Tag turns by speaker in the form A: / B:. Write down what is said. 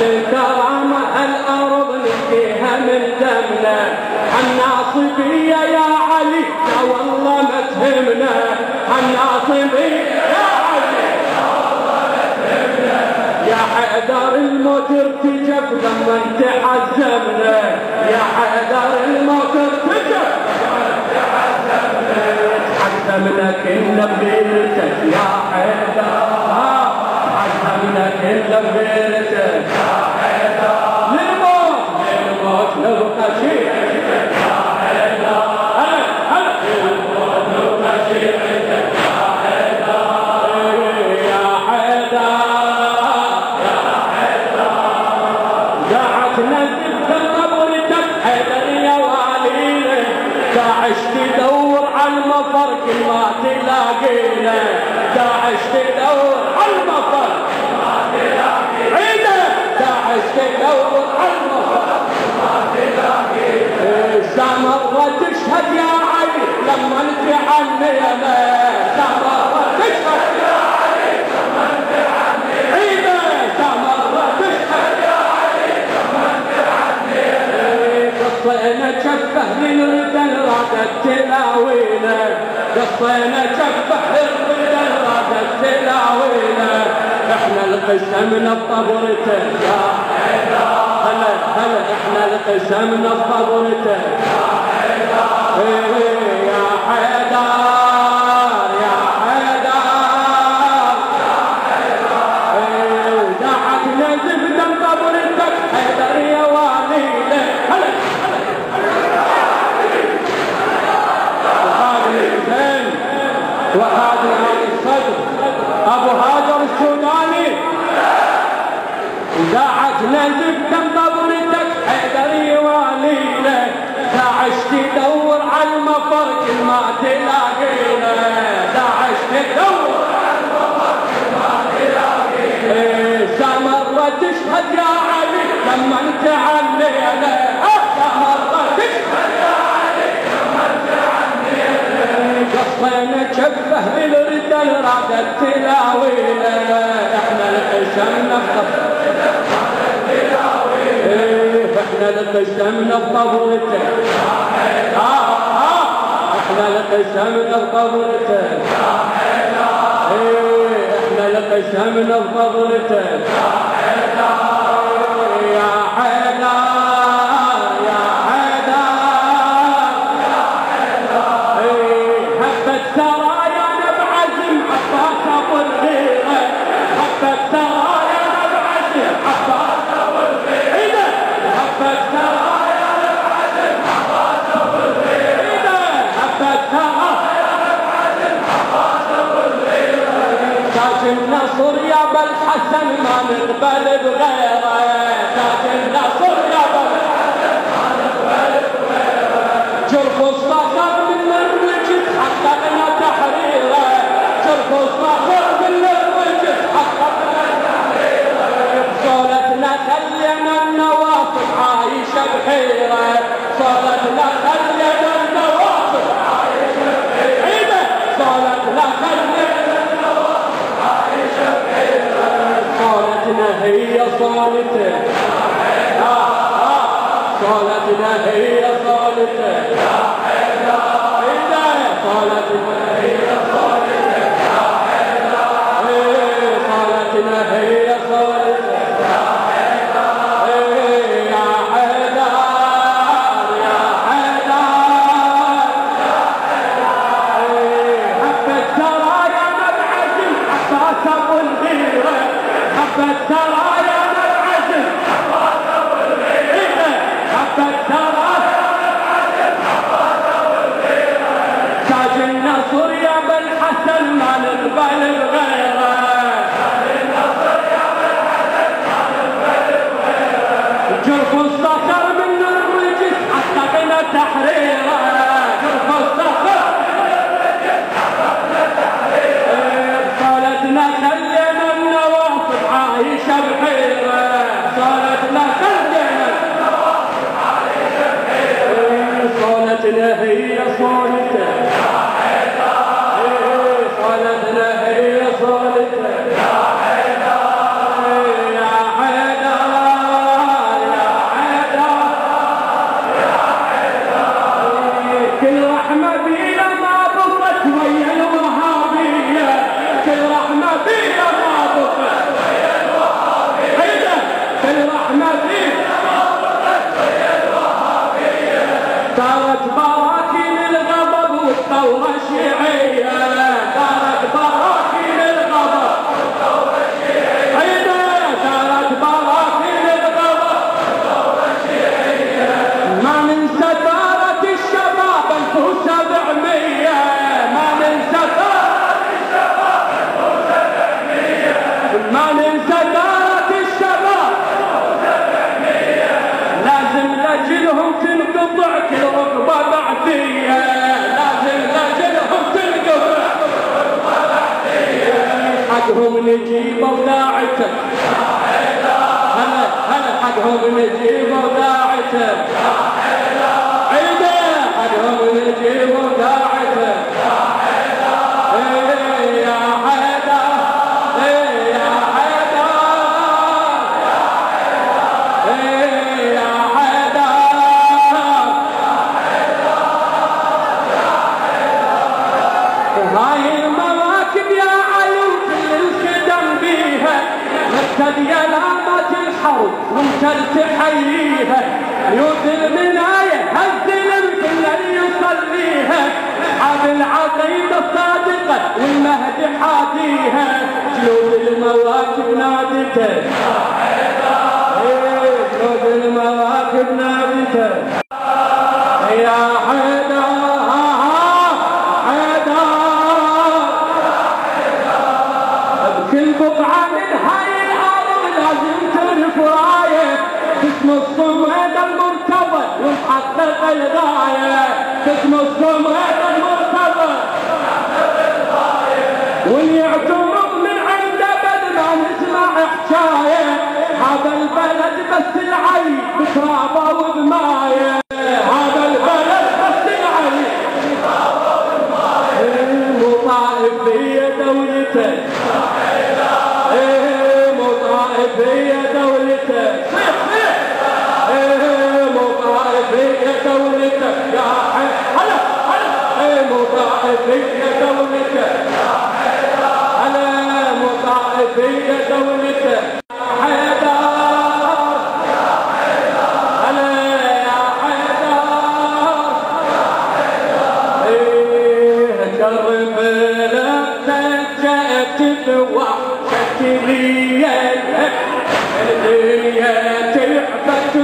A: الكرامة الأرض نسقيها من دمنا الناصبية يا علي لا والله ما تهمنا الناصبية يا علي لا والله ما تهمنا يا حيدر الموت ارتجف لما انت عزمنا يا حيدر الموت ارتجف لما انت عزمنا عزمنا كنا بغيرتك يا حيدر عزمنا كنا بغيرتك يا حيدر للموت نبقى شيعتك يا حيدر للموت نبقى شيعتك يا حيدر يا حيدر يا حيدر دعتنا ذكر قبرتك حيدر يا والينا داعش تدور على المفر كل ما تلاقينا داعش تدور على المفر كل ما تلاقينا عيده داعش تدور على المفر كل ما تلاقينا سامرة تشهد يا علي لما انت عنينا سامرة تشهد يا علي لما انت عنينا عيده سامرة تشهد يا علي لما انت عنينا قصينا كفه للردن رادت تلاوينا قصينا كفه للردن رادت تلاوينا احنا القسمنا بقبرتك يا حيدر هلا احنا القسمنا بقبرتك يا حيدر يا حيدر يا حيدر دعتنا زفدا بقبرتك حيدر يا والينا هلا وهذا علي الصدر ابو هاجر السوداني داعتنا زبدا بقبرتك حيدر يوالينا داعش تدور على المفر كل ما تلاقينا داعش تدور على المفر كل ما تلاقينا سامرة تشهد يا علي لما انت عنينا سامرة تشهد يا علي لما انت عنينا قصينا كفه بالردل رادت تلاوينا احنا القسمنا بقبرتك احنا القسمنا بقبرتك احنا القسمنا بقبرتك احنا القسمنا بقبرتك يا حيدر يا حيدر حبة سرايا بعزم عباس ابو الغيرة حبة سرايا بعزم عباس ابو الغيرة حبة سرايا بعزم عباس ابو الغيرة حبة سرايا بعزم عباس ابو الغيرة تاج النصر يا بالحسن ما نقبل بغيره تاج النصر يا بالحسن ما نقبل بغيره جرف الصخر من الوجد حققنا تحريره جرف الصخر من الوجد حققنا تحريره صولتنا خلينا النواصب عايشه بحيره صولتنا خلينا النواصب عايشه بحيره صولتنا خلينا النواصب عايشه بحيره صولتنا هي صولتك صولتنا هي صولتك يا حيدر صولتنا هي صولتك يا حيدر صولتنا هي صولتك يا حيدر يا حيدر يا حيدر يا حيدر حبة سرايا بعزم عباس ابو الغيرة حبة سرايا بعزم عباس ابو الغيرة حبة سرايا بعزم عباس ابو الغيرة تاج النصر يا بالحسن ما نقبل بغيره تاج النصر يا بالحسن ما نقبل بغيره جرف الصخر من الرجس حققنا تحريره جرف الصخر من الرجس حققنا تحريره صولتنا خلينا النواصب عايشه بحيره صولتنا خلينا النواصب عايشه بحيره صولتنا هي صولتك يا حيدر صولتنا هي صولتك يا حيدر يا حيدر الشيعية دارت براكين الغضب دارت براكين الغضب ما ننسى ثارة الشباب 1700 ما ننسى ثارة الشباب 1700 ما ننسى ثارة الشباب 1700 لازم لأجلهم تنقطع كل ركبة بعدية لازم لأجلهم تنقطع حقهم نجيب وداعته هلا حقهم نجيب وداعته عيده حقهم نجيب وداعته يا حيدر يا حيدر يا حيدر هاي المواكب يا علو كل الخدم بيها مرتد يا لامة الحرب وانت تحييها يوت المناية هالزلم كل اللي يصليها اصحاب العقيدة الصادقة والمهدي حاديها جنود المواكب نادته جنود المواكب نادته يا حيدر كل بقعة من هاي الأرض لازم تعرف راية باسم الصمد المرتضى ونحقق الغاية باسم الصمد المرتضى واللي يعتمر من عنده بدل ما نسمع حكاية هذا البلد بس العين بترابه وبمايه هذا البلد بس العين بترابه وبمايه مو طائف هي دولته مو طائف هي دولته مو طائف هي دولته يا هلا مو طائف هي دولته هلا مو طائف هي دولته حيدر هلا يا حيدر قرب لك جئت بوحدة ليا اللي تعبت